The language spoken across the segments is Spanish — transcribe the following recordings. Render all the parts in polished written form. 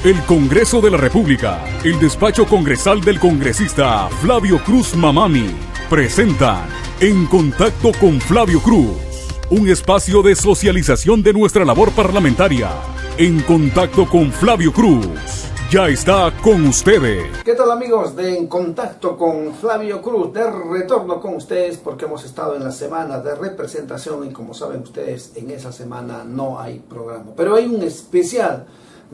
El Congreso de la República, el despacho congresal del congresista Flavio Cruz Mamani, presentan En Contacto con Flavio Cruz, un espacio de socialización de nuestra labor parlamentaria. En Contacto con Flavio Cruz, ya está con ustedes. ¿Qué tal, amigos de En Contacto con Flavio Cruz? De retorno con ustedes porque hemos estado en la semana de representación y como saben ustedes, en esa semana no hay programa. Pero hay un especial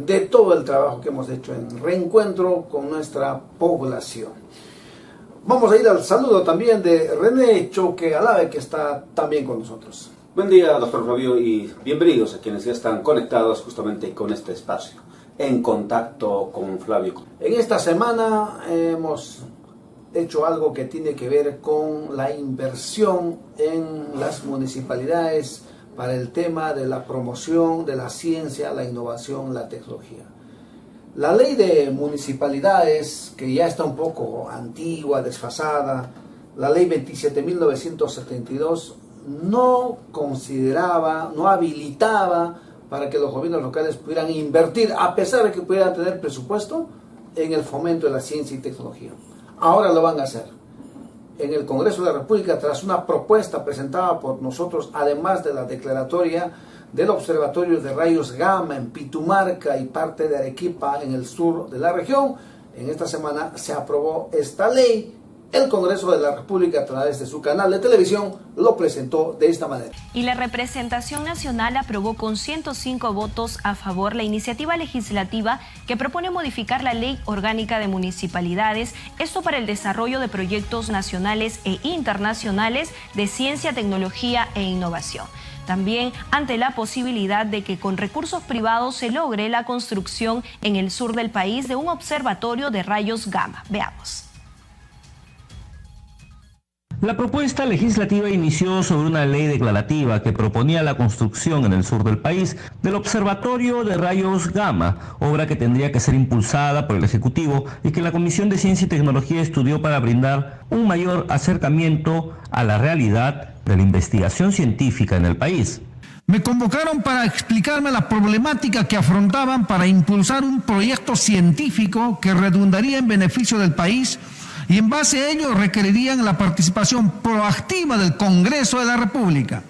de todo el trabajo que hemos hecho en reencuentro con nuestra población. Vamos a ir al saludo también de René Choque Alave, que está también con nosotros. Buen día, doctor Flavio, y bienvenidos a quienes ya están conectados justamente con este espacio, En Contacto con Flavio. En esta semana hemos hecho algo que tiene que ver con la inversión en las municipalidades para el tema de la promoción de la ciencia, la innovación, la tecnología. La ley de municipalidades, que ya está un poco antigua, desfasada, la ley 27.972, no consideraba, no habilitaba para que los gobiernos locales pudieran invertir, a pesar de que pudieran tener presupuesto, en el fomento de la ciencia y tecnología. Ahora lo van a hacer. En el Congreso de la República, tras una propuesta presentada por nosotros, además de la declaratoria del Observatorio de Rayos Gamma en Pitumarca y parte de Arequipa en el sur de la región, en esta semana se aprobó esta ley. El Congreso de la República, a través de su canal de televisión, lo presentó de esta manera. Y la representación nacional aprobó con 105 votos a favor la iniciativa legislativa que propone modificar la Ley Orgánica de Municipalidades, esto para el desarrollo de proyectos nacionales e internacionales de ciencia, tecnología e innovación. También ante la posibilidad de que con recursos privados se logre la construcción en el sur del país de un observatorio de rayos gamma. Veamos. La propuesta legislativa inició sobre una ley declarativa que proponía la construcción en el sur del país del Observatorio de Rayos Gamma, obra que tendría que ser impulsada por el Ejecutivo y que la Comisión de Ciencia y Tecnología estudió para brindar un mayor acercamiento a la realidad de la investigación científica en el país. Me convocaron para explicarme la problemática que afrontaban para impulsar un proyecto científico que redundaría en beneficio del país y en base a ello requerirían la participación proactiva del Congreso de la República.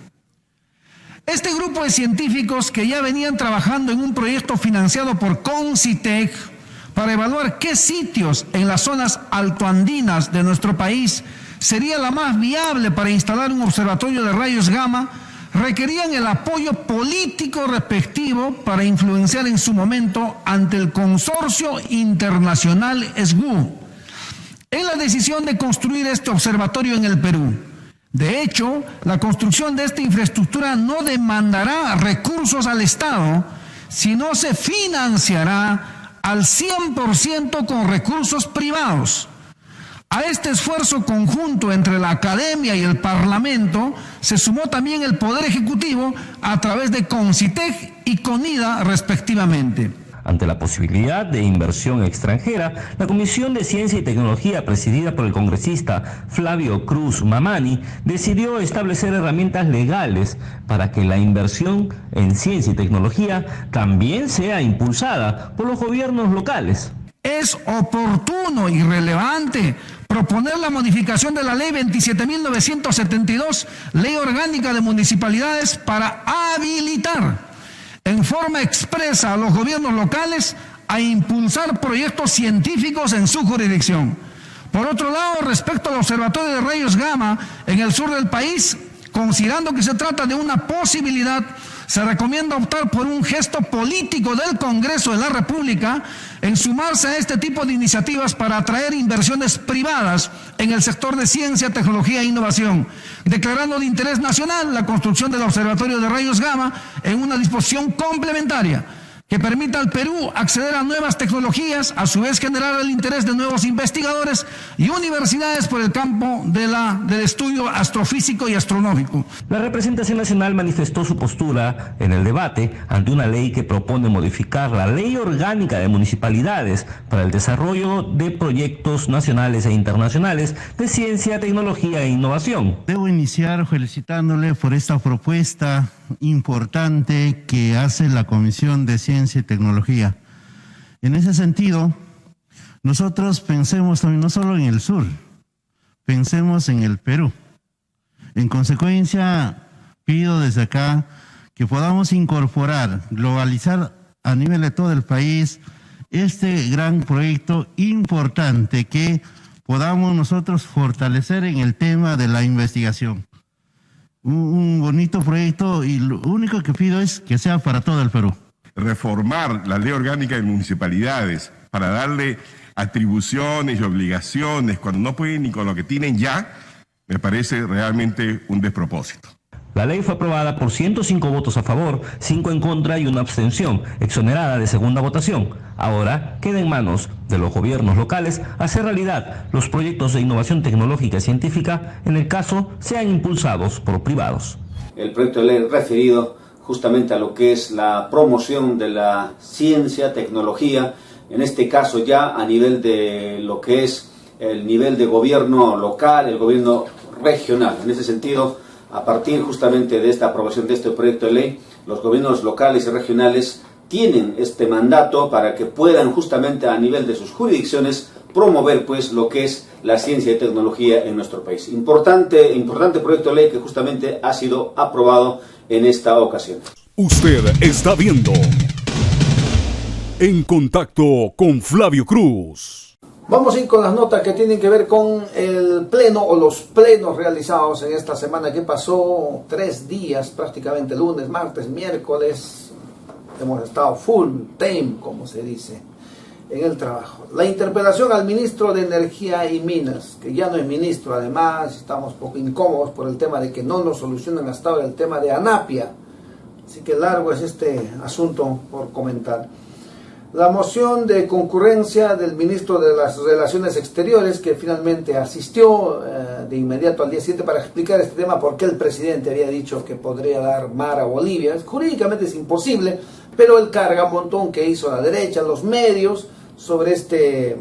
Este grupo de científicos que ya venían trabajando en un proyecto financiado por Concitec para evaluar qué sitios en las zonas altoandinas de nuestro país sería la más viable para instalar un observatorio de rayos gamma, requerían el apoyo político respectivo para influenciar en su momento ante el consorcio internacional SWU en la decisión de construir este observatorio en el Perú. De hecho, la construcción de esta infraestructura no demandará recursos al Estado, sino se financiará al 100% con recursos privados. A este esfuerzo conjunto entre la academia y el Parlamento se sumó también el Poder Ejecutivo a través de Concitec y CONIDA respectivamente. Ante la posibilidad de inversión extranjera, la Comisión de Ciencia y Tecnología, presidida por el congresista Flavio Cruz Mamani, decidió establecer herramientas legales para que la inversión en ciencia y tecnología también sea impulsada por los gobiernos locales. Es oportuno y relevante proponer la modificación de la Ley 27.972, Ley Orgánica de Municipalidades, para habilitar en forma expresa a los gobiernos locales a impulsar proyectos científicos en su jurisdicción. Por otro lado, respecto al Observatorio de Rayos Gamma en el sur del país, considerando que se trata de una posibilidad, se recomienda optar por un gesto político del Congreso de la República en sumarse a este tipo de iniciativas para atraer inversiones privadas en el sector de ciencia, tecnología e innovación, declarando de interés nacional la construcción del Observatorio de Rayos Gamma en una disposición complementaria que permita al Perú acceder a nuevas tecnologías, a su vez generar el interés de nuevos investigadores y universidades por el campo del estudio astrofísico y astronómico. La representación nacional manifestó su postura en el debate ante una ley que propone modificar la Ley Orgánica de Municipalidades para el desarrollo de proyectos nacionales e internacionales de ciencia, tecnología e innovación. Debo iniciar felicitándole por esta propuesta importante que hace la Comisión de Ciencia y Tecnología. En ese sentido, nosotros pensemos también no solo en el sur, pensemos en el Perú. En consecuencia, pido desde acá que podamos incorporar, globalizar a nivel de todo el país este gran proyecto importante que podamos nosotros fortalecer en el tema de la investigación. Un bonito proyecto y lo único que pido es que sea para todo el Perú. Reformar la ley orgánica de municipalidades para darle atribuciones y obligaciones cuando no pueden ni con lo que tienen ya, me parece realmente un despropósito. La ley fue aprobada por 105 votos a favor, 5 en contra y una abstención, exonerada de segunda votación. Ahora queda en manos de los gobiernos locales hacer realidad los proyectos de innovación tecnológica y científica, en el caso sean impulsados por privados. El proyecto de ley referido justamente a lo que es la promoción de la ciencia, tecnología, en este caso ya a nivel de lo que es el nivel de gobierno local, el gobierno regional. En ese sentido, a partir justamente de esta aprobación de este proyecto de ley, los gobiernos locales y regionales tienen este mandato para que puedan justamente a nivel de sus jurisdicciones promover pues lo que es la ciencia y tecnología en nuestro país. Importante proyecto de ley que justamente ha sido aprobado en esta ocasión. Usted está viendo En Contacto con Flavio Cruz. Vamos a ir con las notas que tienen que ver con el pleno o los plenos realizados en esta semana que pasó. 3 días prácticamente, lunes, martes, miércoles. Hemos estado full time, como se dice, en el trabajo. La interpelación al ministro de Energía y Minas, que ya no es ministro, además estamos un poco incómodos por el tema de que no nos solucionan hasta ahora el tema de Anapia. Así que largo es este asunto por comentar. La moción de concurrencia del ministro de las Relaciones Exteriores, que finalmente asistió de inmediato al día siguiente para explicar este tema, porque el presidente había dicho que podría dar mar a Bolivia. Jurídicamente es imposible, pero el cargamontón que hizo la derecha, los medios, sobre este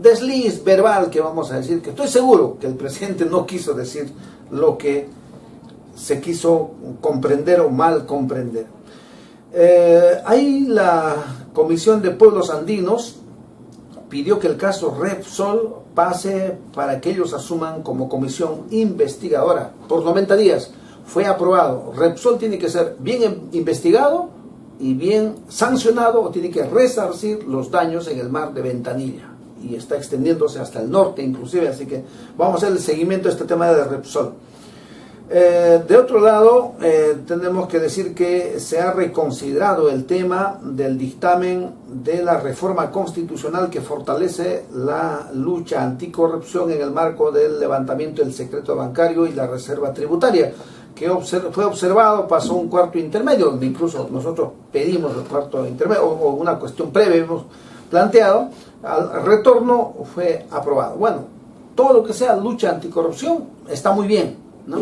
desliz verbal que vamos a decir, que estoy seguro que el presidente no quiso decir lo que se quiso comprender o mal comprender. Ahí la Comisión de Pueblos Andinos pidió que el caso Repsol pase para que ellos asuman como comisión investigadora por 90 días. Fue aprobado. Repsol tiene que ser bien investigado y bien sancionado, o tiene que resarcir los daños en el mar de Ventanilla, y está extendiéndose hasta el norte inclusive, así que vamos a hacer el seguimiento de este tema de Repsol. De otro lado, tenemos que decir que se ha reconsiderado el tema del dictamen de la reforma constitucional que fortalece la lucha anticorrupción en el marco del levantamiento del secreto bancario y la reserva tributaria, que fue observado, pasó un cuarto intermedio, donde incluso nosotros pedimos el cuarto intermedio, o una cuestión previa hemos planteado, al retorno fue aprobado. Bueno, todo lo que sea lucha anticorrupción está muy bien, ¿no?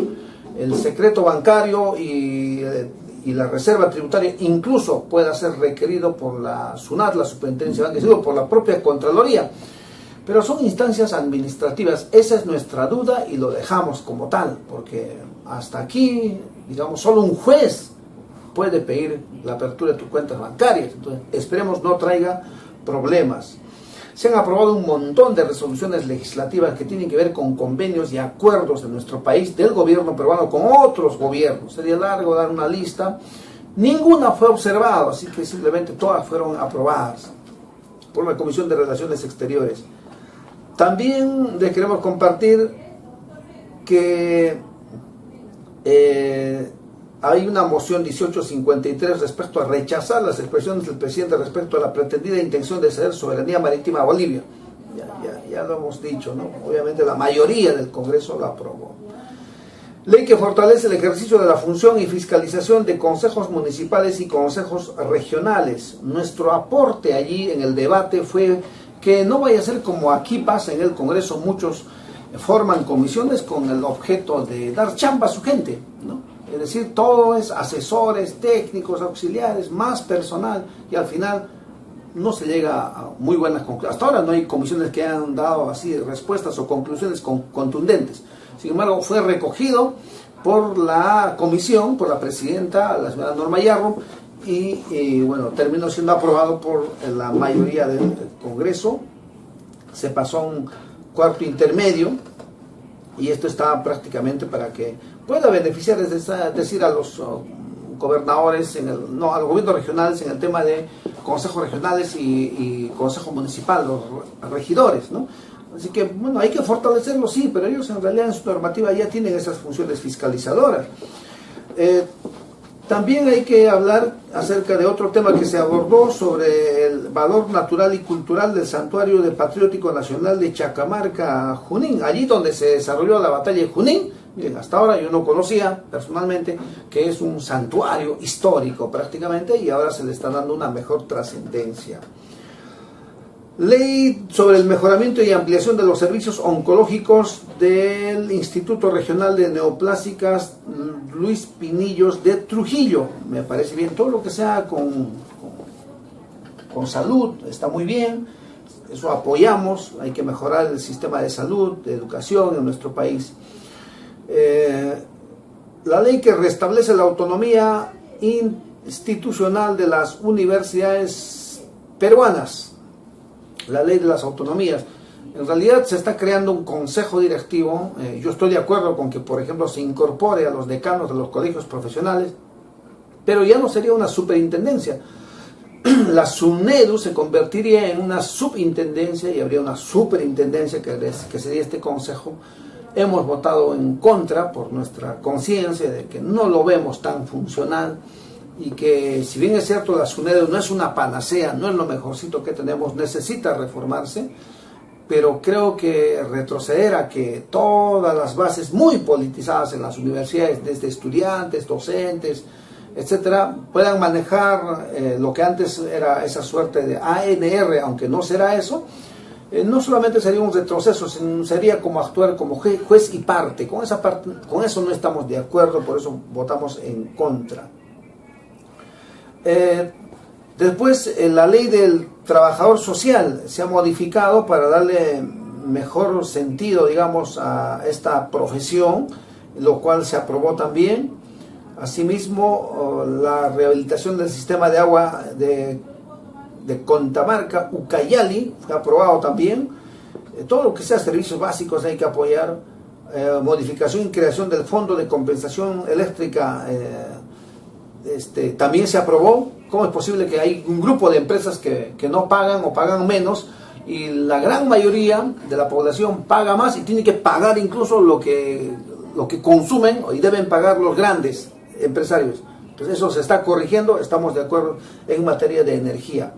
El secreto bancario y la reserva tributaria incluso pueda ser requerido por la SUNAT, la Superintendencia de Bancos, por la propia Contraloría, pero son instancias administrativas. Esa es nuestra duda y lo dejamos como tal, porque hasta aquí, digamos, solo un juez puede pedir la apertura de tus cuentas bancarias. Entonces, esperemos no traiga problemas. Se han aprobado un montón de resoluciones legislativas que tienen que ver con convenios y acuerdos de nuestro país, del gobierno peruano con otros gobiernos. Sería largo dar una lista. Ninguna fue observada, así que simplemente todas fueron aprobadas por la Comisión de Relaciones Exteriores. También les queremos compartir que hay una moción 1853 respecto a rechazar las expresiones del presidente respecto a la pretendida intención de ceder soberanía marítima a Bolivia. Ya lo hemos dicho, ¿no? Obviamente la mayoría del Congreso lo aprobó. Ley que fortalece el ejercicio de la función y fiscalización de consejos municipales y consejos regionales. Nuestro aporte allí en el debate fue que no vaya a ser como aquí pasa en el Congreso, muchos forman comisiones con el objeto de dar chamba a su gente, ¿no? Es decir, todo es asesores, técnicos, auxiliares, más personal, y al final no se llega a muy buenas conclusiones. Hasta ahora no hay comisiones que hayan dado así respuestas o conclusiones contundentes. Sin embargo, fue recogido por la comisión, por la presidenta, la señora Norma Yarro, y bueno, terminó siendo aprobado por la mayoría del Congreso. Se pasó a un cuarto intermedio y esto está prácticamente para que pueda beneficiar, es decir, a los gobernadores, a los gobiernos regionales en el tema de consejos regionales y consejo municipal, los regidores, ¿no? Así que, bueno, hay que fortalecerlo, sí, pero ellos en realidad en su normativa ya tienen esas funciones fiscalizadoras. También hay que hablar acerca de otro tema que se abordó sobre el valor natural y cultural del Santuario de Patriótico Nacional de Chacamarca, Junín, allí donde se desarrolló la batalla de Junín. Miren, hasta ahora yo no conocía personalmente que es un santuario histórico prácticamente, y ahora se le está dando una mejor trascendencia. Ley sobre el mejoramiento y ampliación de los servicios oncológicos del Instituto Regional de Neoplásicas Luis Pinillos de Trujillo. Me parece bien, todo lo que sea con salud está muy bien, eso apoyamos, hay que mejorar el sistema de salud, de educación en nuestro país. La ley que restablece la autonomía institucional de las universidades peruanas, la ley de las autonomías. En realidad se está creando un consejo directivo. Yo estoy de acuerdo con que, por ejemplo, se incorpore a los decanos de los colegios profesionales, pero ya no sería una superintendencia. La SUNEDU se convertiría en una subintendencia y habría una superintendencia que sería este consejo. Hemos votado en contra por nuestra conciencia de que no lo vemos tan funcional, y que, si bien es cierto, la SUNEDU no es una panacea, no es lo mejorcito que tenemos, necesita reformarse, pero creo que retroceder a que todas las bases muy politizadas en las universidades, desde estudiantes, docentes, etcétera, puedan manejar lo que antes era esa suerte de ANR, aunque no será eso, no solamente sería un retroceso, sería como actuar como juez y parte. Con eso no estamos de acuerdo, por eso votamos en contra. Después, la ley del trabajador social se ha modificado para darle mejor sentido, digamos, a esta profesión, lo cual se aprobó también. Asimismo, la rehabilitación del sistema de agua de Contamarca, Ucayali, fue aprobado también. Todo lo que sea servicios básicos hay que apoyar. Modificación y creación del Fondo de Compensación Eléctrica también se aprobó. ¿Cómo es posible que hay un grupo de empresas que no pagan o pagan menos, y la gran mayoría de la población paga más y tiene que pagar incluso lo que consumen y deben pagar los grandes empresarios? Entonces eso se está corrigiendo, estamos de acuerdo en materia de energía.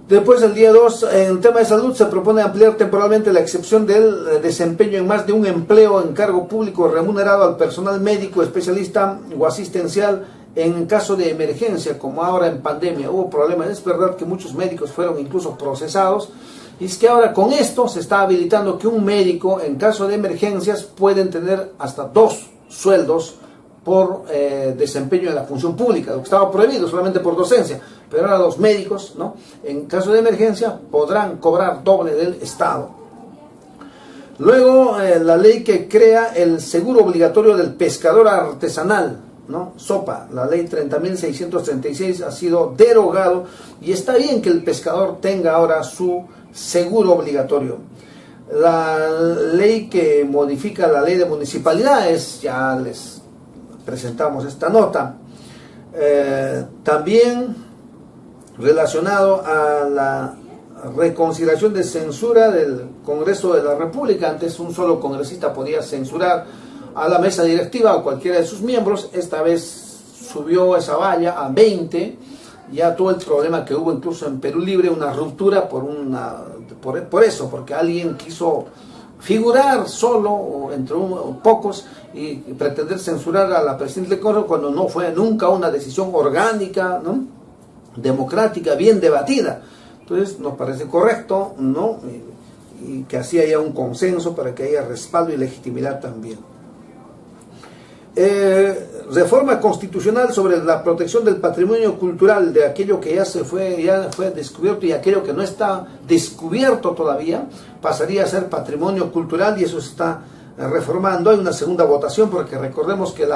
Después, el día 2, en el tema de salud, se propone ampliar temporalmente la excepción del desempeño en más de un empleo en cargo público remunerado al personal médico, especialista o asistencial en caso de emergencia, como ahora en pandemia. Hubo problemas, es verdad que muchos médicos fueron incluso procesados, y es que ahora con esto se está habilitando que un médico en caso de emergencias pueden tener hasta 2 sueldos por desempeño en la función pública, lo que estaba prohibido solamente por docencia, pero ahora los médicos, ¿no?, en caso de emergencia podrán cobrar doble del Estado. Luego, la ley que crea el seguro obligatorio del pescador artesanal, ¿no?, SOPA, la ley 30.636 ha sido derogado, y está bien que el pescador tenga ahora su seguro obligatorio. La ley que modifica la ley de municipalidades, ya les presentamos esta nota. También relacionado a la reconsideración de censura del Congreso de la República. Antes un solo congresista podía censurar a la mesa directiva o cualquiera de sus miembros. Esta vez subió esa valla a 20. Ya todo el problema que hubo incluso en Perú Libre, una ruptura por eso, porque alguien quiso figurar solo o entre pocos y pretender censurar a la presidenta del Congreso cuando no fue nunca una decisión orgánica, ¿no?, democrática, bien debatida. Entonces nos parece correcto, ¿no?, y que así haya un consenso para que haya respaldo y legitimidad también. Reforma constitucional sobre la protección del patrimonio cultural, de aquello que ya fue descubierto, y aquello que no está descubierto todavía pasaría a ser patrimonio cultural, y eso se está reformando. Hay una segunda votación porque recordemos que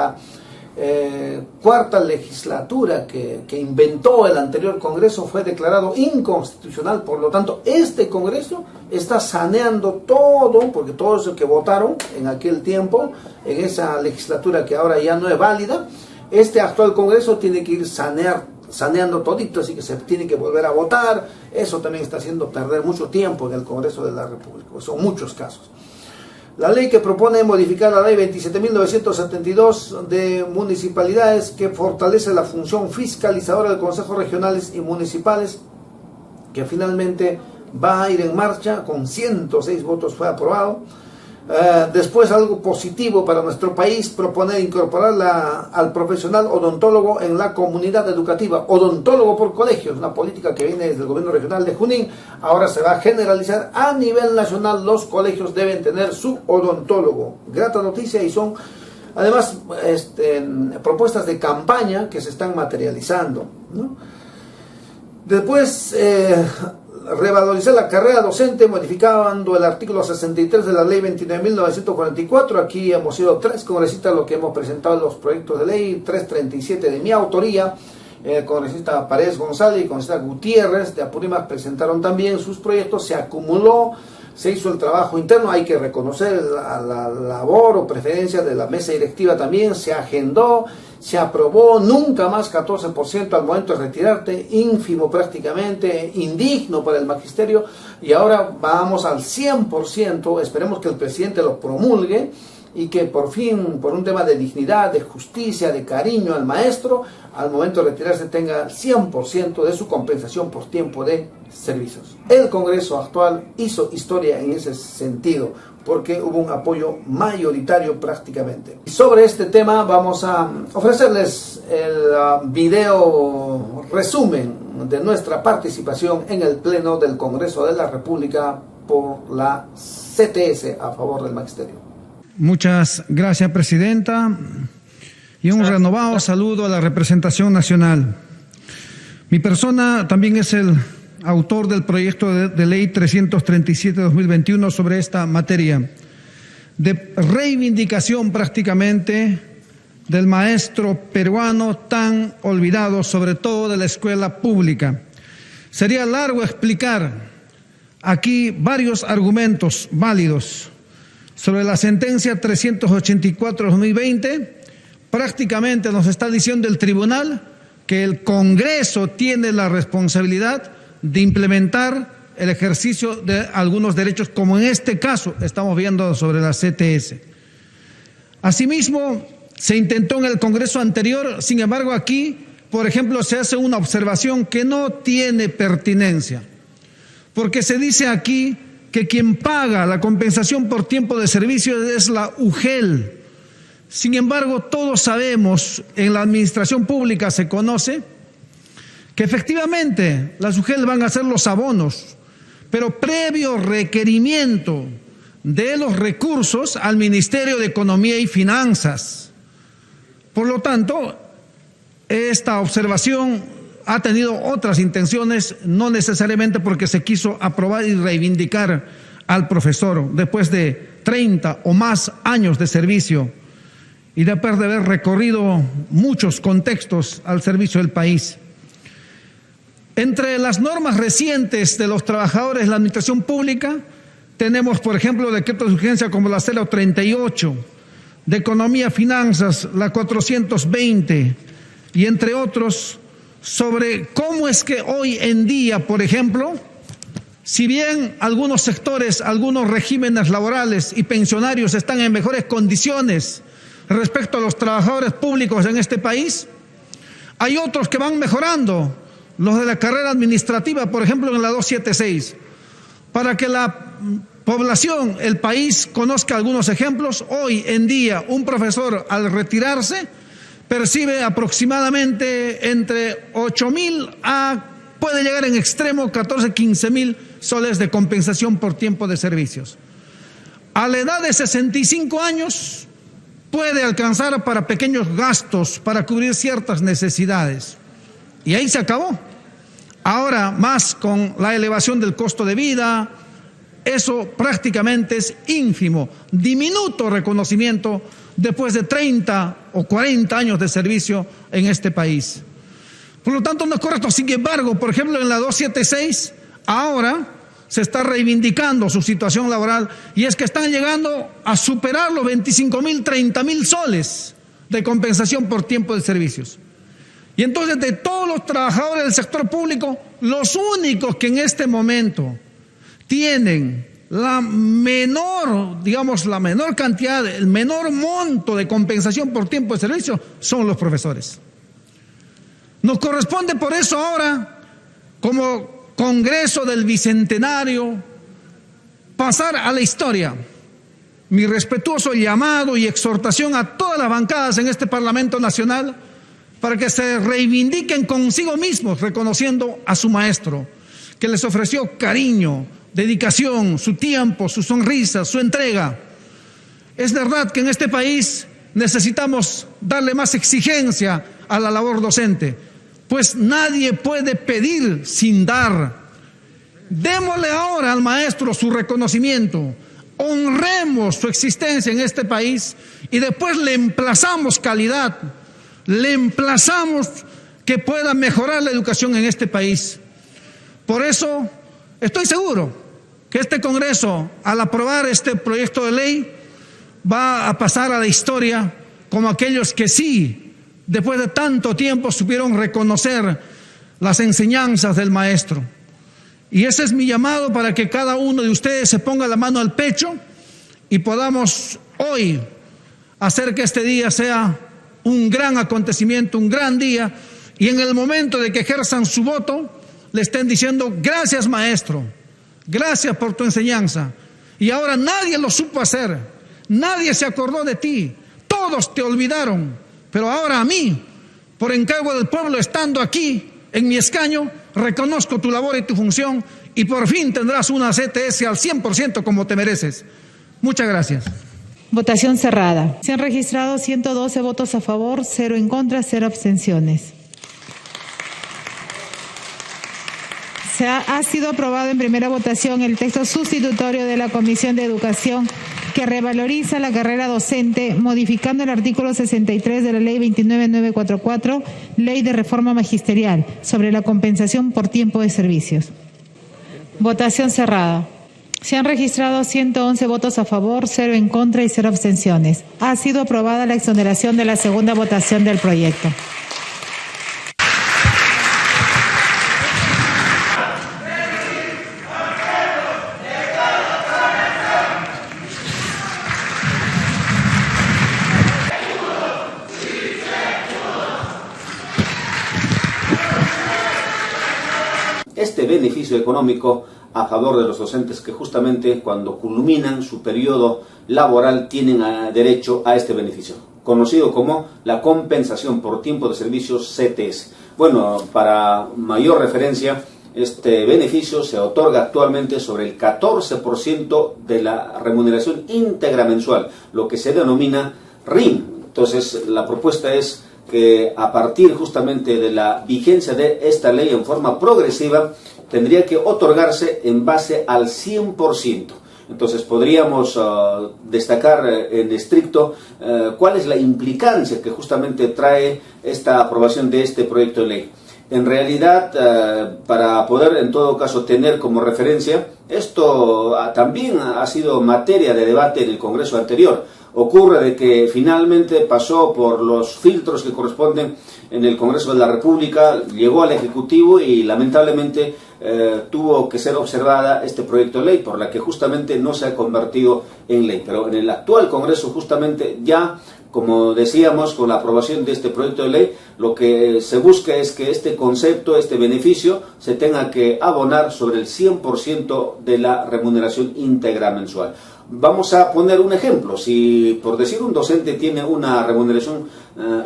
cuarta legislatura que inventó el anterior Congreso fue declarado inconstitucional. Por lo tanto, este Congreso está saneando todo, porque todos los que votaron en aquel tiempo, en esa legislatura que ahora ya no es válida, este actual Congreso tiene que ir saneando todito, así que se tiene que volver a votar. Eso también está haciendo perder mucho tiempo en el Congreso de la República. Son muchos casos. La ley que propone modificar la ley 27.972 de municipalidades, que fortalece la función fiscalizadora de consejos regionales y municipales, que finalmente va a ir en marcha, con 106 votos fue aprobado. Después, algo positivo para nuestro país, propone incorporar al profesional odontólogo en la comunidad educativa, odontólogo por colegios, una política que viene desde el gobierno regional de Junín. Ahora se va a generalizar a nivel nacional, los colegios deben tener su odontólogo. Grata noticia, y son además propuestas de campaña que se están materializando, ¿no? Después, revalorizar la carrera docente, modificando el artículo 63 de la ley 29.944. Aquí hemos sido 3 congresistas los que hemos presentado los proyectos de ley, 337 de mi autoría. El congresista Paredes González y el congresista Gutiérrez de Apurímac presentaron también sus proyectos. Se acumuló, se hizo el trabajo interno. Hay que reconocer la labor o preferencia de la mesa directiva también. Se agendó, se aprobó, nunca más 14% al momento de retirarte, ínfimo prácticamente, indigno para el magisterio, y ahora vamos al 100%, esperemos que el presidente lo promulgue y que por fin, por un tema de dignidad, de justicia, de cariño al maestro, al momento de retirarse tenga 100% de su compensación por tiempo de servicios. El Congreso actual hizo historia en ese sentido, porque hubo un apoyo mayoritario prácticamente. Sobre este tema vamos a ofrecerles el video resumen de nuestra participación en el Pleno del Congreso de la República por la CTS a favor del magisterio. Muchas gracias, Presidenta, y un renovado saludo a la representación nacional. Mi persona también es el autor del proyecto de ley 337-2021 sobre esta materia de reivindicación prácticamente del maestro peruano tan olvidado, sobre todo de la escuela pública. Sería largo explicar aquí varios argumentos válidos sobre la sentencia 384-2020. Prácticamente nos está diciendo el tribunal que el Congreso tiene la responsabilidad de implementar el ejercicio de algunos derechos, como en este caso estamos viendo sobre la CTS. Asimismo, se intentó en el Congreso anterior, sin embargo aquí, por ejemplo, se hace una observación que no tiene pertinencia, porque se dice aquí que quien paga la compensación por tiempo de servicio es la UGEL. Sin embargo, todos sabemos, en la administración pública se conoce, que efectivamente las UGEL van a hacer los abonos, pero previo requerimiento de los recursos al Ministerio de Economía y Finanzas. Por lo tanto, esta observación ha tenido otras intenciones, no necesariamente porque se quiso aprobar y reivindicar al profesor después de 30 o más años de servicio y después de haber recorrido muchos contextos al servicio del país. Entre las normas recientes de los trabajadores de la administración pública tenemos, por ejemplo, decretos de urgencia como la 038, de Economía y Finanzas, la 420, y entre otros, sobre cómo es que hoy en día, por ejemplo, si bien algunos sectores, algunos regímenes laborales y pensionarios están en mejores condiciones respecto a los trabajadores públicos en este país, hay otros que van mejorando. Los de la carrera administrativa, por ejemplo, en la 276, para que la población, el país, conozca algunos ejemplos. Hoy en día, un profesor al retirarse percibe aproximadamente entre 8.000 a, puede llegar en extremo, 15.000 soles de compensación por tiempo de servicios. A la edad de 65 años puede alcanzar para pequeños gastos, para cubrir ciertas necesidades. Y ahí se acabó. Ahora, más con la elevación del costo de vida, Eso prácticamente es ínfimo, diminuto reconocimiento después de 30 o 40 años de servicio en este país. Por lo tanto, no es correcto. Sin embargo, por ejemplo, en la 276, ahora se está reivindicando su situación laboral y es que están llegando a superar los 25.000, 30.000 soles de compensación por tiempo de servicios. Y entonces, de todos los trabajadores del sector público, los únicos que en este momento tienen la menor, digamos, la menor cantidad, el menor monto de compensación por tiempo de servicio son los profesores. Nos corresponde por eso ahora, como Congreso del Bicentenario, pasar a la historia. Mi respetuoso llamado y exhortación a todas las bancadas en este Parlamento Nacional para que se reivindiquen consigo mismos, reconociendo a su maestro, que les ofreció cariño, dedicación, su tiempo, su sonrisa, su entrega. Es verdad que en este país necesitamos darle más exigencia a la labor docente, pues nadie puede pedir sin dar. Démosle ahora al maestro su reconocimiento, honremos su existencia en este país y después le emplazamos calidad, le emplazamos que pueda mejorar la educación en este país. Por eso estoy seguro que este Congreso, al aprobar este proyecto de ley, va a pasar a la historia como aquellos que sí, después de tanto tiempo, supieron reconocer las enseñanzas del maestro. Y ese es mi llamado para que cada uno de ustedes se ponga la mano al pecho y podamos hoy hacer que este día sea un gran acontecimiento, un gran día, y en el momento de que ejerzan su voto, le estén diciendo: gracias maestro, gracias por tu enseñanza. Y ahora nadie lo supo hacer, nadie se acordó de ti, todos te olvidaron, pero ahora a mí, por encargo del pueblo, estando aquí en mi escaño, reconozco tu labor y tu función y por fin tendrás una CTS al 100% como te mereces. Muchas gracias. Votación cerrada. Se han registrado 112 votos a favor, 0 en contra, 0 abstenciones. Ha sido aprobado en primera votación el texto sustitutorio de la Comisión de Educación que revaloriza la carrera docente, modificando el artículo 63 de la Ley 29944, Ley de Reforma Magisterial, sobre la compensación por tiempo de servicios. Votación cerrada. Se han registrado 111 votos a favor, 0 en contra y 0 abstenciones. Ha sido aprobada la exoneración de la segunda votación del proyecto. Este beneficio económico a favor de los docentes que justamente cuando culminan su periodo laboral tienen derecho a este beneficio, conocido como la compensación por tiempo de servicios CTS. Bueno, para mayor referencia, este beneficio se otorga actualmente sobre el 14% de la remuneración íntegra mensual, lo que se denomina RIM. Entonces, la propuesta es que a partir justamente de la vigencia de esta ley en forma progresiva, tendría que otorgarse en base al 100%. Entonces podríamos destacar en estricto cuál es la implicancia que justamente trae esta aprobación de este proyecto de ley. En realidad, para poder en todo caso tener como referencia, esto también ha sido materia de debate en el Congreso anterior. Ocurre de que finalmente pasó por los filtros que corresponden en el Congreso de la República, llegó al Ejecutivo y lamentablemente tuvo que ser observada este proyecto de ley, por la que justamente no se ha convertido en ley. Pero en el actual Congreso justamente ya, como decíamos, con la aprobación de este proyecto de ley, lo que se busca es que este concepto, este beneficio, se tenga que abonar sobre el 100% de la remuneración íntegra mensual. Vamos a poner un ejemplo. Si, por decir, un docente tiene una remuneración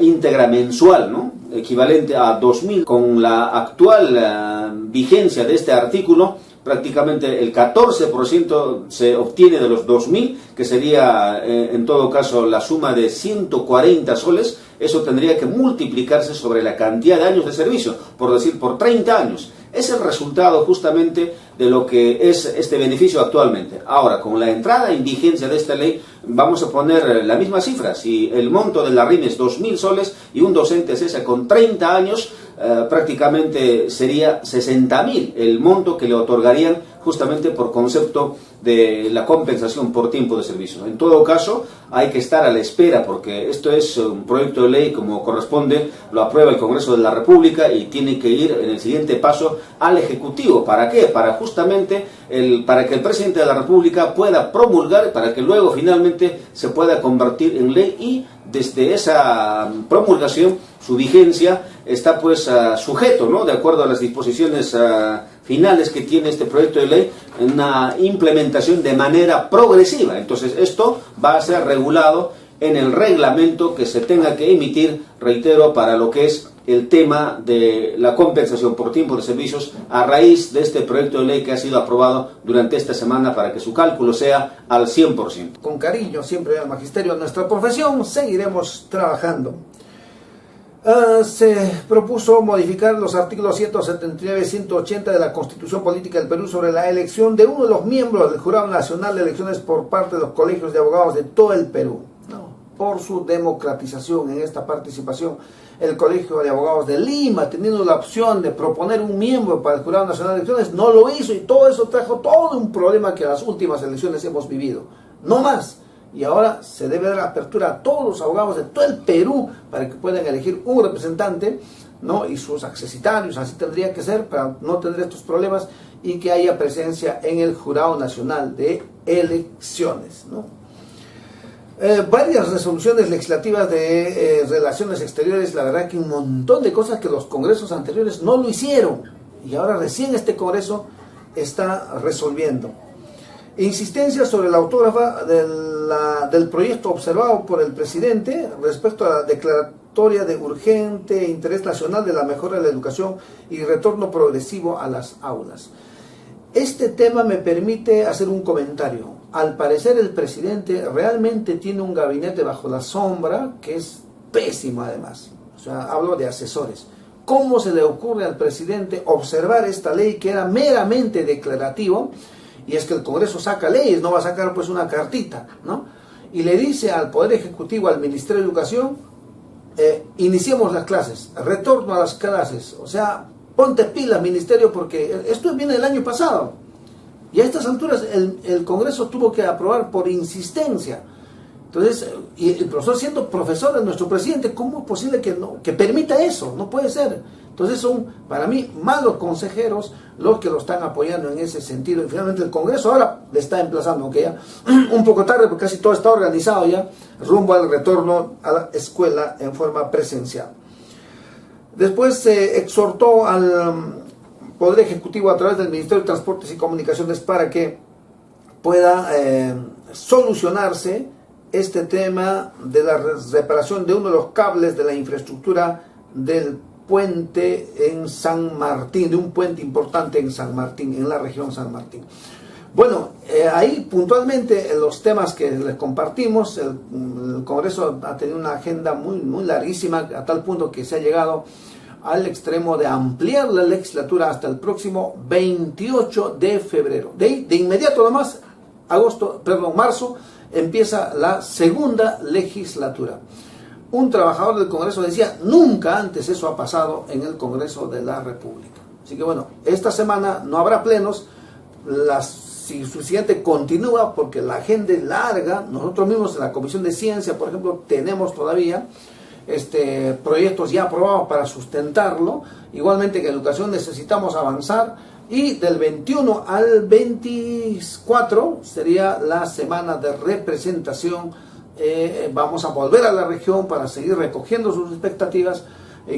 íntegra mensual, ¿no?, equivalente a 2.000, con la actual vigencia de este artículo, prácticamente el 14% se obtiene de los 2.000, que sería en todo caso la suma de 140 soles. Eso tendría que multiplicarse sobre la cantidad de años de servicio, por decir, por 30 años. es el resultado justamente de lo que es este beneficio actualmente. Ahora, con la entrada en vigencia de esta ley, vamos a poner la misma cifra. Si el monto de la RIM es 2.000 soles y un docente cesa con 30 años, prácticamente sería 60.000 el monto que le otorgarían justamente por concepto de la compensación por tiempo de servicio. En todo caso, hay que estar a la espera, porque esto es un proyecto de ley como corresponde, lo aprueba el Congreso de la República y tiene que ir en el siguiente paso al Ejecutivo. ¿Para qué? Para justamente para que el presidente de la República pueda promulgar, para que luego finalmente se pueda convertir en ley, y desde esa promulgación su vigencia está pues sujeto, ¿no?, de acuerdo a las disposiciones finales que tiene este proyecto de ley, en una implementación de manera progresiva. Entonces esto va a ser regulado en el reglamento que se tenga que emitir, reitero, para lo que es el tema de la compensación por tiempo de servicios a raíz de este proyecto de ley que ha sido aprobado durante esta semana, para que su cálculo sea al 100%. Con cariño siempre al magisterio, a nuestra profesión, seguiremos trabajando. Se propuso modificar los artículos 179 y 180 de la Constitución Política del Perú sobre la elección de uno de los miembros del Jurado Nacional de Elecciones por parte de los colegios de abogados de todo el Perú. Por su democratización en esta participación, el Colegio de Abogados de Lima, teniendo la opción de proponer un miembro para el Jurado Nacional de Elecciones, no lo hizo, y todo eso trajo todo un problema que en las últimas elecciones hemos vivido. No más. Y ahora se debe dar apertura a todos los abogados de todo el Perú para que puedan elegir un representante, ¿no?, y sus accesitarios. Así tendría que ser para no tener estos problemas y que haya presencia en el Jurado Nacional de Elecciones, ¿no? Varias resoluciones legislativas de relaciones exteriores, la verdad que un montón de cosas que los congresos anteriores no lo hicieron, y ahora recién este congreso está resolviendo. Insistencia sobre la autógrafa del proyecto observado por el presidente respecto a la declaratoria de urgente interés nacional de la mejora de la educación y retorno progresivo a las aulas. Este tema me permite hacer un comentario. Al parecer el presidente realmente tiene un gabinete bajo la sombra que es pésimo además. O sea, hablo de asesores. ¿Cómo se le ocurre al presidente observar esta ley que era meramente declarativo? Y es que el Congreso saca leyes, no va a sacar pues una cartita, ¿no? Y le dice al Poder Ejecutivo, al Ministerio de Educación, iniciemos las clases, retorno a las clases. O sea, ponte pilas, Ministerio, porque esto viene del año pasado. Y a estas alturas el Congreso tuvo que aprobar por insistencia. Entonces, y el profesor siendo profesor de nuestro presidente, ¿cómo es posible que permita eso? No puede ser. Entonces son, para mí, malos consejeros los que lo están apoyando en ese sentido. Y finalmente el Congreso ahora le está emplazando, aunque ya un poco tarde, porque casi todo está organizado ya, rumbo al retorno a la escuela en forma presencial. Después se exhortó al Poder Ejecutivo a través del Ministerio de Transportes y Comunicaciones para que pueda solucionarse este tema de la reparación de uno de los cables de la infraestructura del puente en San Martín, de un puente importante en San Martín, en la región San Martín. Bueno, ahí puntualmente los temas que les compartimos, el Congreso ha tenido una agenda muy larguísima, a tal punto que se ha llegado al extremo de ampliar la legislatura hasta el próximo 28 de febrero. De inmediato nomás, marzo, empieza la segunda legislatura. Un trabajador del Congreso decía, nunca antes eso ha pasado en el Congreso de la República. Así que bueno, esta semana no habrá plenos, si suficiente continúa porque la agenda es larga. Nosotros mismos en la Comisión de Ciencia, por ejemplo, tenemos todavía proyectos ya aprobados para sustentarlo. Igualmente que en educación necesitamos avanzar, y del 21 al 24 sería la semana de representación. Vamos a volver a la región para seguir recogiendo sus expectativas,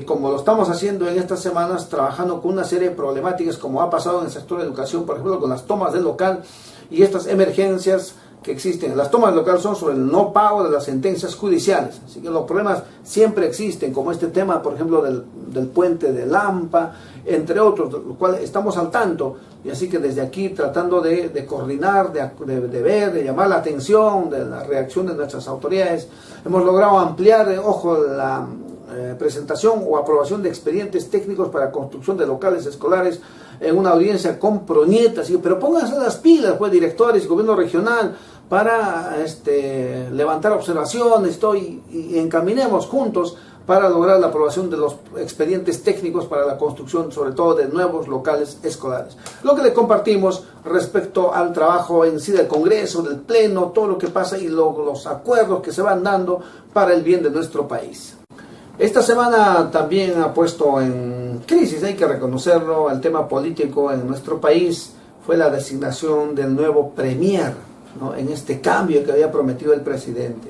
como lo estamos haciendo en estas semanas, trabajando con una serie de problemáticas como ha pasado en el sector de educación, por ejemplo con las tomas del local y estas emergencias que existen. Las tomas del local son sobre el no pago de las sentencias judiciales, así que los problemas siempre existen, como este tema por ejemplo del puente de Lampa, entre otros, lo cual estamos al tanto, y así que desde aquí tratando de coordinar, de ver, de llamar la atención de la reacción de nuestras autoridades, hemos logrado ampliar, presentación o aprobación de expedientes técnicos para construcción de locales escolares en una audiencia con Proñetas. Pero pónganse las pilas, pues, directores y gobierno regional, para levantar observaciones y encaminemos juntos para lograr la aprobación de los expedientes técnicos para la construcción, sobre todo de nuevos locales escolares. Lo que le compartimos respecto al trabajo en sí del Congreso, del Pleno, todo lo que pasa y los acuerdos que se van dando para el bien de nuestro país. Esta semana también ha puesto en crisis, hay que reconocerlo, el tema político en nuestro país fue la designación del nuevo premier, ¿no?, en este cambio que había prometido el presidente.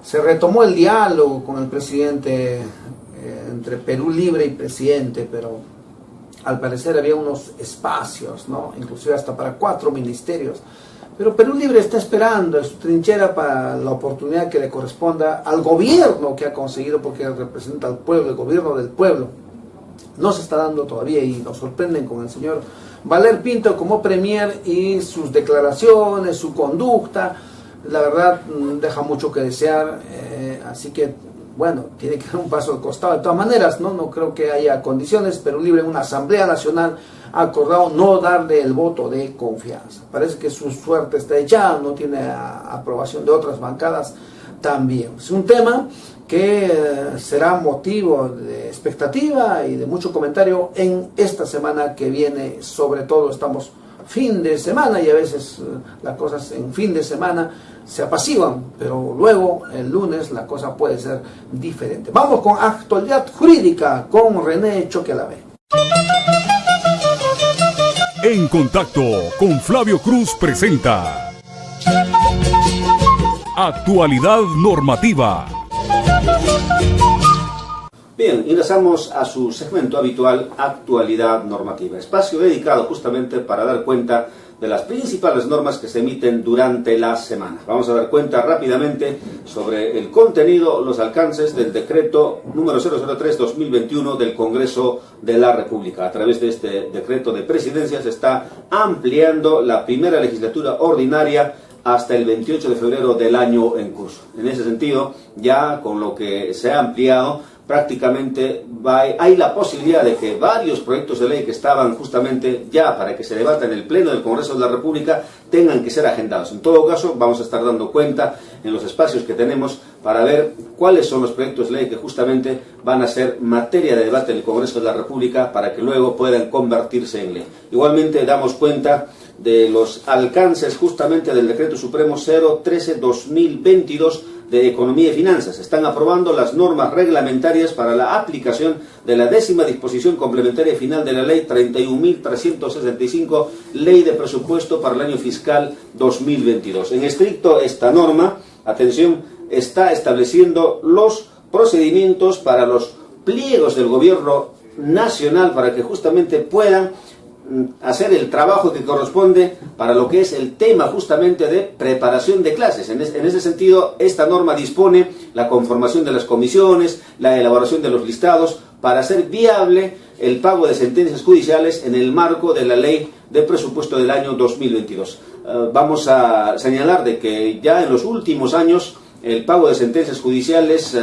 Se retomó el diálogo con el presidente, entre Perú Libre y presidente, pero al parecer había unos espacios, ¿no?, inclusive hasta para 4 ministerios. Pero Perú Libre está esperando en su trinchera para la oportunidad que le corresponda al gobierno que ha conseguido, porque representa al pueblo, el gobierno del pueblo. No se está dando todavía y nos sorprenden con el señor Valer Pinto como premier y sus declaraciones, su conducta. La verdad deja mucho que desear, así que bueno, tiene que dar un paso al costado. De todas maneras, no creo que haya condiciones. Perú Libre en una Asamblea Nacional ha acordado no darle el voto de confianza. Parece que su suerte está echada, no tiene aprobación de otras bancadas también. Es un tema que será motivo de expectativa y de mucho comentario en esta semana que viene. Sobre todo estamos fin de semana y a veces las cosas en fin de semana se apaciguan, pero luego el lunes la cosa puede ser diferente. Vamos con actualidad jurídica con René Choquealavé. En Contacto con Flavio Cruz presenta Actualidad Normativa. Bien, ingresamos a su segmento habitual, Actualidad Normativa, espacio dedicado justamente para dar cuenta de las principales normas que se emiten durante la semana. Vamos a dar cuenta rápidamente sobre el contenido, los alcances del decreto número 003-2021 del Congreso de la República. A través de este decreto de presidencia se está ampliando la primera legislatura ordinaria hasta el 28 de febrero del año en curso. En ese sentido, ya con lo que se ha ampliado, prácticamente hay la posibilidad de que varios proyectos de ley que estaban justamente ya para que se debata en el Pleno del Congreso de la República tengan que ser agendados. En todo caso, vamos a estar dando cuenta en los espacios que tenemos para ver cuáles son los proyectos de ley que justamente van a ser materia de debate en el Congreso de la República para que luego puedan convertirse en ley. Igualmente damos cuenta de los alcances justamente del Decreto Supremo 013-2022 de Economía y Finanzas. Están aprobando las normas reglamentarias para la aplicación de la 10ª disposición complementaria final de la Ley 31.365, Ley de Presupuesto para el año fiscal 2022. En estricto, esta norma, atención, está estableciendo los procedimientos para los pliegos del Gobierno Nacional para que justamente puedan hacer el trabajo que corresponde para lo que es el tema justamente de preparación de clases. En ese sentido, esta norma dispone la conformación de las comisiones, la elaboración de los listados para hacer viable el pago de sentencias judiciales en el marco de la Ley de Presupuesto del año 2022. Vamos a señalar de que ya en los últimos años el pago de sentencias judiciales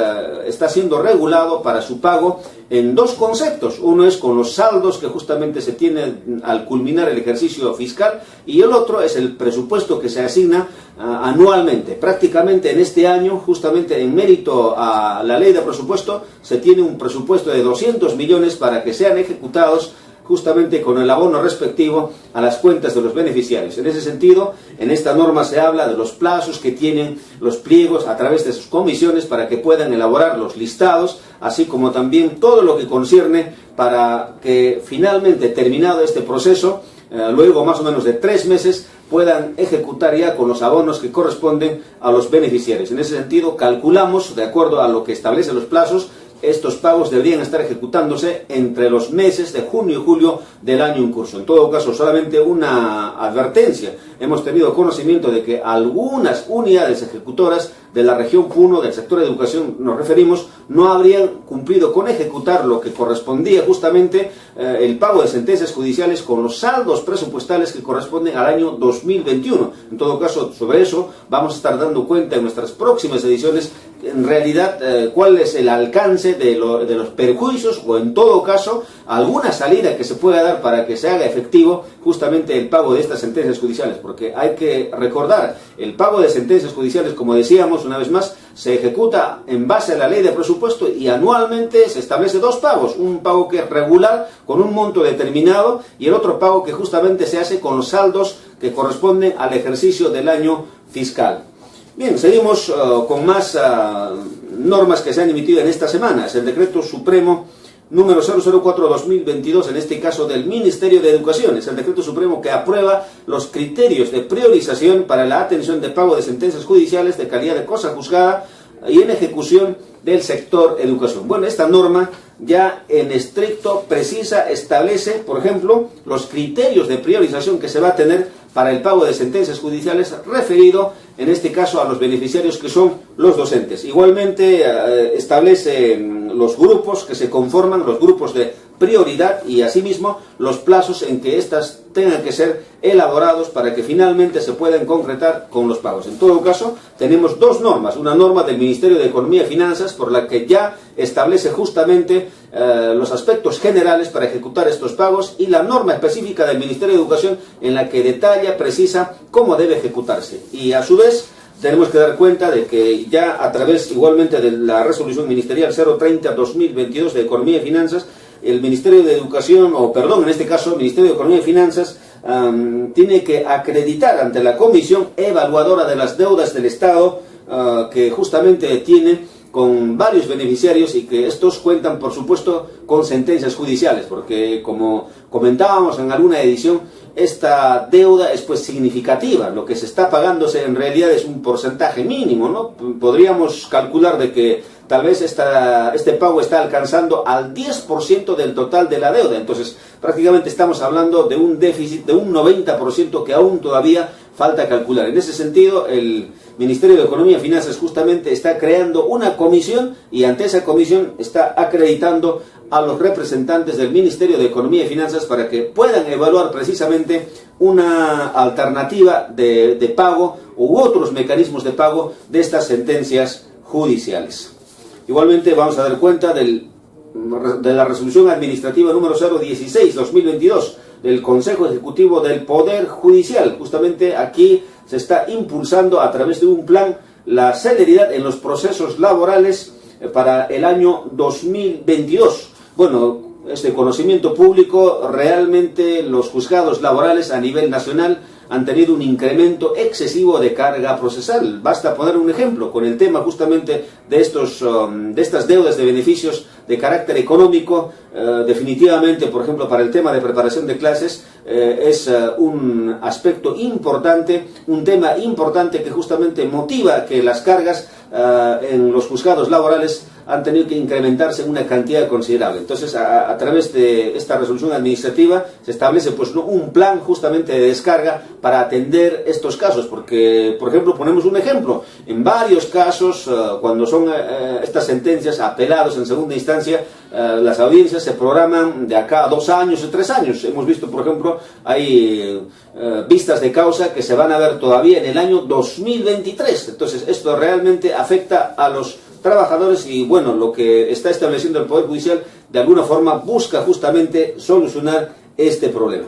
está siendo regulado para su pago en dos conceptos. Uno es con los saldos que justamente se tienen al culminar el ejercicio fiscal y el otro es el presupuesto que se asigna anualmente. Prácticamente en este año, justamente en mérito a la ley de presupuesto, se tiene un presupuesto de 200 millones para que sean ejecutados justamente con el abono respectivo a las cuentas de los beneficiarios. En ese sentido, en esta norma se habla de los plazos que tienen los pliegos a través de sus comisiones para que puedan elaborar los listados, así como también todo lo que concierne para que finalmente, terminado este proceso, luego más o menos de 3 meses, puedan ejecutar ya con los abonos que corresponden a los beneficiarios. En ese sentido, calculamos, de acuerdo a lo que establecen los plazos, estos pagos deberían estar ejecutándose entre los meses de junio y julio del año en curso. En todo caso, solamente una advertencia. Hemos tenido conocimiento de que algunas unidades ejecutoras de la región Puno, del sector de educación nos referimos, no habrían cumplido con ejecutar lo que correspondía justamente el pago de sentencias judiciales con los saldos presupuestales que corresponden al año 2021. En todo caso, sobre eso vamos a estar dando cuenta en nuestras próximas ediciones en realidad cuál es el alcance de los perjuicios, o en todo caso alguna salida que se pueda dar para que se haga efectivo justamente el pago de estas sentencias judiciales, porque hay que recordar, el pago de sentencias judiciales, como decíamos una vez más, se ejecuta en base a la ley de presupuesto y anualmente se establece dos pagos, un pago que es regular con un monto determinado y el otro pago que justamente se hace con los saldos que corresponden al ejercicio del año fiscal. Bien, seguimos con más normas que se han emitido en esta semana. Es el Decreto Supremo número 004-2022, en este caso del Ministerio de Educación. Es el Decreto Supremo que aprueba los criterios de priorización para la atención de pago de sentencias judiciales de calidad de cosa juzgada y en ejecución del sector educación. Bueno, esta norma ya en estricto precisa, establece, por ejemplo, los criterios de priorización que se va a tener para el pago de sentencias judiciales referido, en este caso, a los beneficiarios que son los docentes. Igualmente establece los grupos que se conforman, los grupos de prioridad y asimismo los plazos en que éstas tengan que ser elaborados para que finalmente se puedan concretar con los pagos. En todo caso, tenemos dos normas, una norma del Ministerio de Economía y Finanzas por la que ya establece justamente los aspectos generales para ejecutar estos pagos y la norma específica del Ministerio de Educación en la que detalla, precisa cómo debe ejecutarse. Y a su vez tenemos que dar cuenta de que ya a través igualmente de la resolución ministerial 030-2022 de Economía y Finanzas, el Ministerio de Educación, en este caso el Ministerio de Economía y Finanzas, tiene que acreditar ante la Comisión Evaluadora de las Deudas del Estado que justamente tiene con varios beneficiarios y que estos cuentan, por supuesto, con sentencias judiciales, porque como comentábamos en alguna edición, esta deuda es pues significativa, lo que se está pagándose en realidad es un porcentaje mínimo, ¿no? Podríamos calcular de que tal vez este pago está alcanzando al 10% del total de la deuda, entonces prácticamente estamos hablando de un déficit de un 90% que aún todavía falta calcular. En ese sentido, el Ministerio de Economía y Finanzas justamente está creando una comisión y ante esa comisión está acreditando a los representantes del Ministerio de Economía y Finanzas para que puedan evaluar precisamente una alternativa de pago u otros mecanismos de pago de estas sentencias judiciales. Igualmente vamos a dar cuenta de la resolución administrativa número 016-2022 del Consejo Ejecutivo del Poder Judicial. Justamente aquí se está impulsando a través de un plan la celeridad en los procesos laborales para el año 2022. Bueno, este conocimiento público, realmente los juzgados laborales a nivel nacional han tenido un incremento excesivo de carga procesal. Basta poner un ejemplo con el tema justamente de estas deudas de beneficios de carácter económico. Definitivamente, por ejemplo, para el tema de preparación de clases es un aspecto importante, un tema importante que justamente motiva que las cargas en los juzgados laborales han tenido que incrementarse en una cantidad considerable. Entonces, a través de esta resolución administrativa se establece pues un plan justamente de descarga para atender estos casos, porque, por ejemplo, ponemos un ejemplo, en varios casos, cuando son estas sentencias apelados en segunda instancia, las audiencias se programan de acá a 2 años o 3 años. Hemos visto, por ejemplo, hay vistas de causa que se van a ver todavía en el año 2023. Entonces, esto realmente afecta a los trabajadores y bueno, lo que está estableciendo el Poder Judicial de alguna forma busca justamente solucionar este problema.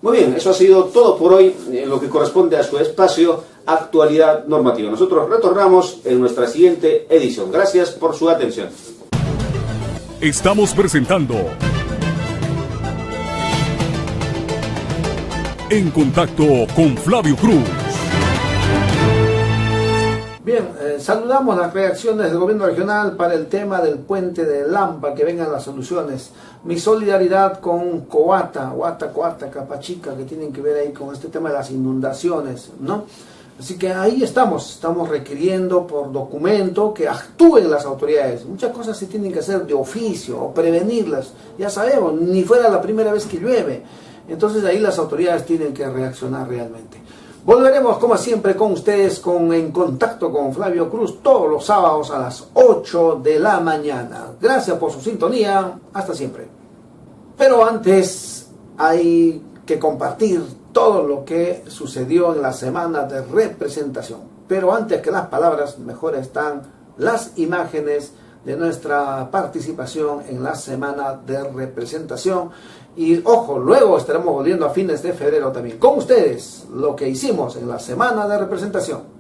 Muy bien, eso ha sido todo por hoy en lo que corresponde a su espacio Actualidad Normativa. Nosotros retornamos en nuestra siguiente edición. Gracias por su atención. Estamos presentando En Contacto con Flavio Cruz. Bien, saludamos las reacciones del gobierno regional para el tema del puente de Lampa, que vengan las soluciones. Mi solidaridad con Coata, Capachica, que tienen que ver ahí con este tema de las inundaciones, ¿no? Así que ahí estamos requiriendo por documento que actúen las autoridades. Muchas cosas se tienen que hacer de oficio o prevenirlas, ya sabemos, ni fuera la primera vez que llueve. Entonces ahí las autoridades tienen que reaccionar realmente. Volveremos como siempre con ustedes En Contacto con Flavio Cruz todos los sábados a las 8 de la mañana. Gracias por su sintonía. Hasta siempre. Pero antes hay que compartir todo lo que sucedió en la semana de representación. Pero antes que las palabras, mejor están las imágenes de nuestra participación en la semana de representación. Y ojo, luego estaremos volviendo a fines de febrero también con ustedes lo que hicimos en la semana de representación.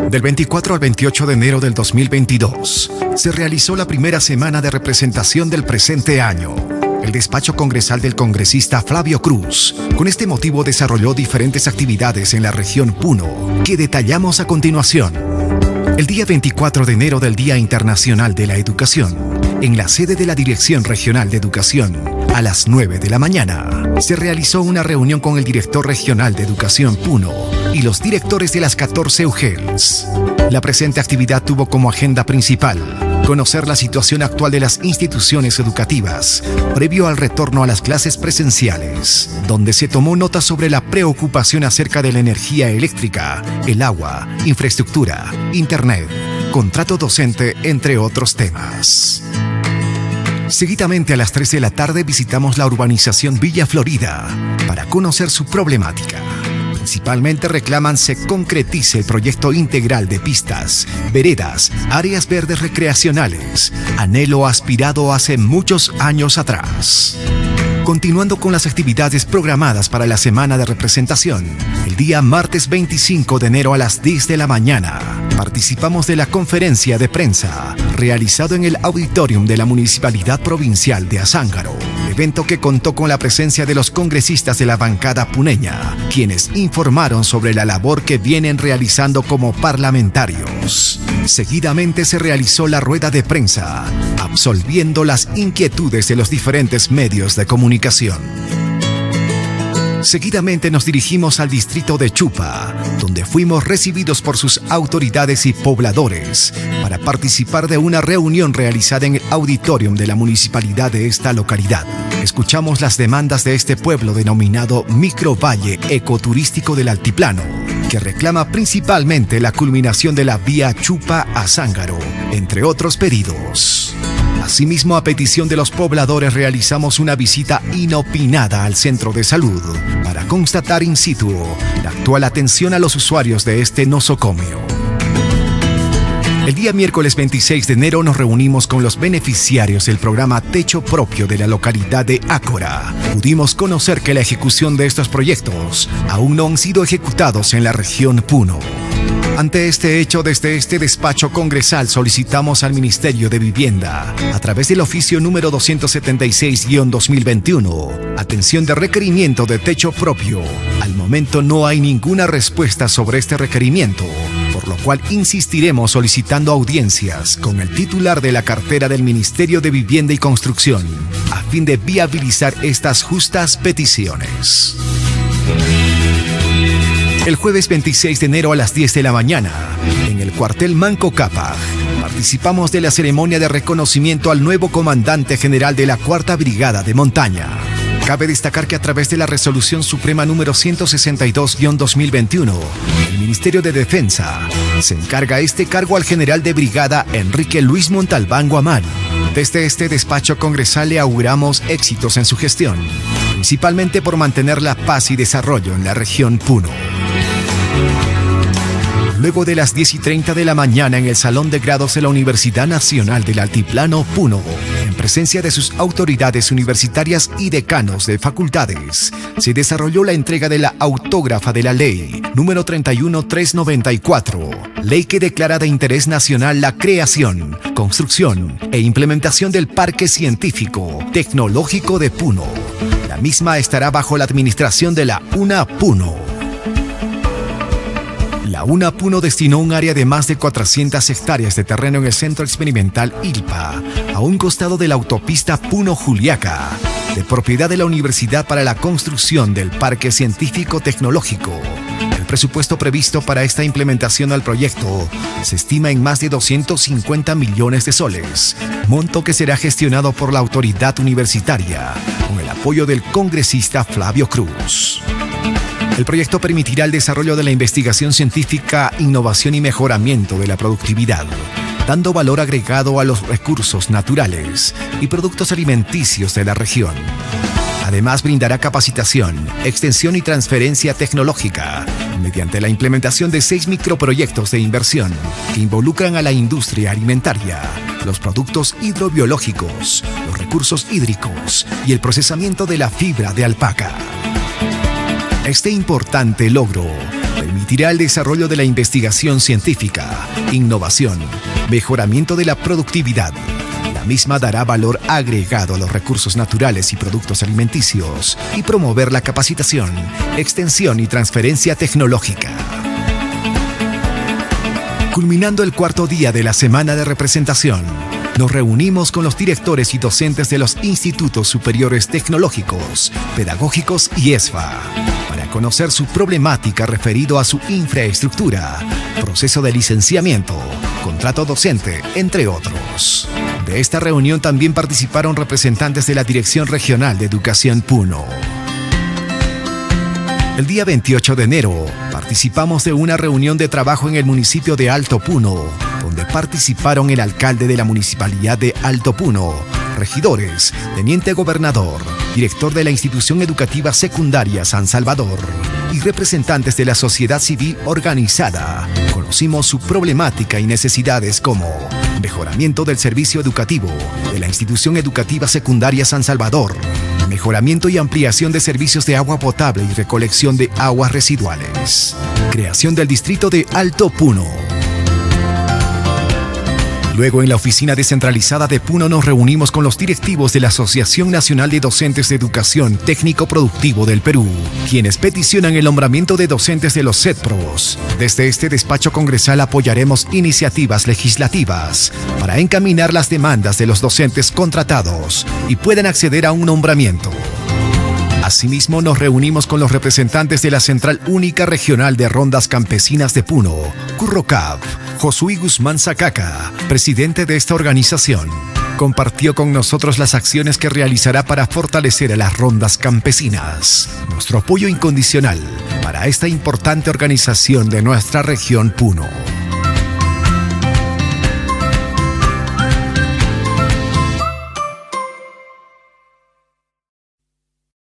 Del 24 al 28 de enero del 2022 se realizó la primera semana de representación del presente año. El despacho congresal del congresista Flavio Cruz, con este motivo desarrolló diferentes actividades en la región Puno, que detallamos a continuación. El día 24 de enero del Día Internacional de la Educación, en la sede de la Dirección Regional de Educación, a las 9 de la mañana, se realizó una reunión con el director regional de Educación Puno y los directores de las 14 UGELs. La presente actividad tuvo como agenda principal conocer la situación actual de las instituciones educativas previo al retorno a las clases presenciales, donde se tomó nota sobre la preocupación acerca de la energía eléctrica, el agua, infraestructura, internet, contrato docente, entre otros temas. Seguidamente a las 3 de la tarde visitamos la urbanización Villa Florida para conocer su problemática. Principalmente reclaman se concretice el proyecto integral de pistas, veredas, áreas verdes recreacionales, anhelo aspirado hace muchos años atrás. Continuando con las actividades programadas para la semana de representación, el día martes 25 de enero a las 10 de la mañana, participamos de la conferencia de prensa realizado en el auditorium de la Municipalidad Provincial de Azángaro, evento que contó con la presencia de los congresistas de la bancada puneña, quienes informaron sobre la labor que vienen realizando como parlamentarios. Seguidamente se realizó la rueda de prensa, absolviendo las inquietudes de los diferentes medios de comunicación. Seguidamente nos dirigimos al distrito de Chupa, donde fuimos recibidos por sus autoridades y pobladores para participar de una reunión realizada en el auditorium de la municipalidad de esta localidad. Escuchamos las demandas de este pueblo denominado Microvalle Ecoturístico del Altiplano, que reclama principalmente la culminación de la vía Chupa-Azángaro, entre otros pedidos. Asimismo, a petición de los pobladores realizamos una visita inopinada al centro de salud para constatar in situ la actual atención a los usuarios de este nosocomio. El día miércoles 26 de enero nos reunimos con los beneficiarios del programa Techo Propio de la localidad de Ácora. Pudimos conocer que la ejecución de estos proyectos aún no han sido ejecutados en la región Puno. Ante este hecho, desde este despacho congresal solicitamos al Ministerio de Vivienda, a través del oficio número 276-2021, atención de requerimiento de techo propio. Al momento no hay ninguna respuesta sobre este requerimiento, por lo cual insistiremos solicitando audiencias con el titular de la cartera del Ministerio de Vivienda y Construcción, a fin de viabilizar estas justas peticiones. El jueves 26 de enero a las 10 de la mañana, en el cuartel Manco Cápac, participamos de la ceremonia de reconocimiento al nuevo comandante general de la Cuarta Brigada de Montaña. Cabe destacar que a través de la Resolución Suprema número 162-2021, el Ministerio de Defensa se encarga este cargo al general de brigada Enrique Luis Montalbán Guamán. Desde este despacho congresal le auguramos éxitos en su gestión, principalmente por mantener la paz y desarrollo en la región Puno. Luego de las 10:30 de la mañana en el Salón de Grados de la Universidad Nacional del Altiplano Puno, en presencia de sus autoridades universitarias y decanos de facultades, se desarrolló la entrega de la autógrafa de la ley número 31394, ley que declara de interés nacional la creación, construcción e implementación del Parque Científico Tecnológico de Puno. La misma estará bajo la administración de la UNA Puno. La UNA Puno destinó un área de más de 400 hectáreas de terreno en el Centro Experimental ILPA, a un costado de la autopista Puno-Juliaca, de propiedad de la Universidad, para la construcción del Parque Científico Tecnológico. El presupuesto previsto para esta implementación al proyecto se estima en más de 250 millones de soles, monto que será gestionado por la autoridad universitaria, con el apoyo del congresista Flavio Cruz. El proyecto permitirá el desarrollo de la investigación científica, innovación y mejoramiento de la productividad, dando valor agregado a los recursos naturales y productos alimenticios de la región. Además, brindará capacitación, extensión y transferencia tecnológica mediante la implementación de 6 microproyectos de inversión que involucran a la industria alimentaria, los productos hidrobiológicos, los recursos hídricos y el procesamiento de la fibra de alpaca. Este importante logro permitirá el desarrollo de la investigación científica, innovación, mejoramiento de la productividad. La misma dará valor agregado a los recursos naturales y productos alimenticios y promover la capacitación, extensión y transferencia tecnológica. Culminando el 4º día de la semana de representación, nos reunimos con los directores y docentes de los institutos superiores tecnológicos, pedagógicos y ESFA para conocer su problemática referido a su infraestructura, proceso de licenciamiento, contrato docente, entre otros. De esta reunión también participaron representantes de la Dirección Regional de Educación Puno. El día 28 de enero participamos de una reunión de trabajo en el municipio de Alto Puno, donde participaron el alcalde de la Municipalidad de Alto Puno, regidores, teniente gobernador, director de la institución educativa secundaria San Salvador y representantes de la sociedad civil organizada. Conocimos su problemática y necesidades como mejoramiento del servicio educativo de la institución educativa secundaria San Salvador, mejoramiento y ampliación de servicios de agua potable y recolección de aguas residuales, creación del distrito de Alto Puno. Luego, en la oficina descentralizada de Puno nos reunimos con los directivos de la Asociación Nacional de Docentes de Educación Técnico Productivo del Perú, quienes peticionan el nombramiento de docentes de los CETPROS. Desde este despacho congresal apoyaremos iniciativas legislativas para encaminar las demandas de los docentes contratados y puedan acceder a un nombramiento. Asimismo, nos reunimos con los representantes de la Central Única Regional de Rondas Campesinas de Puno, Currocap. Josué Guzmán Sacaca, presidente de esta organización, compartió con nosotros las acciones que realizará para fortalecer a las rondas campesinas. Nuestro apoyo incondicional para esta importante organización de nuestra región Puno.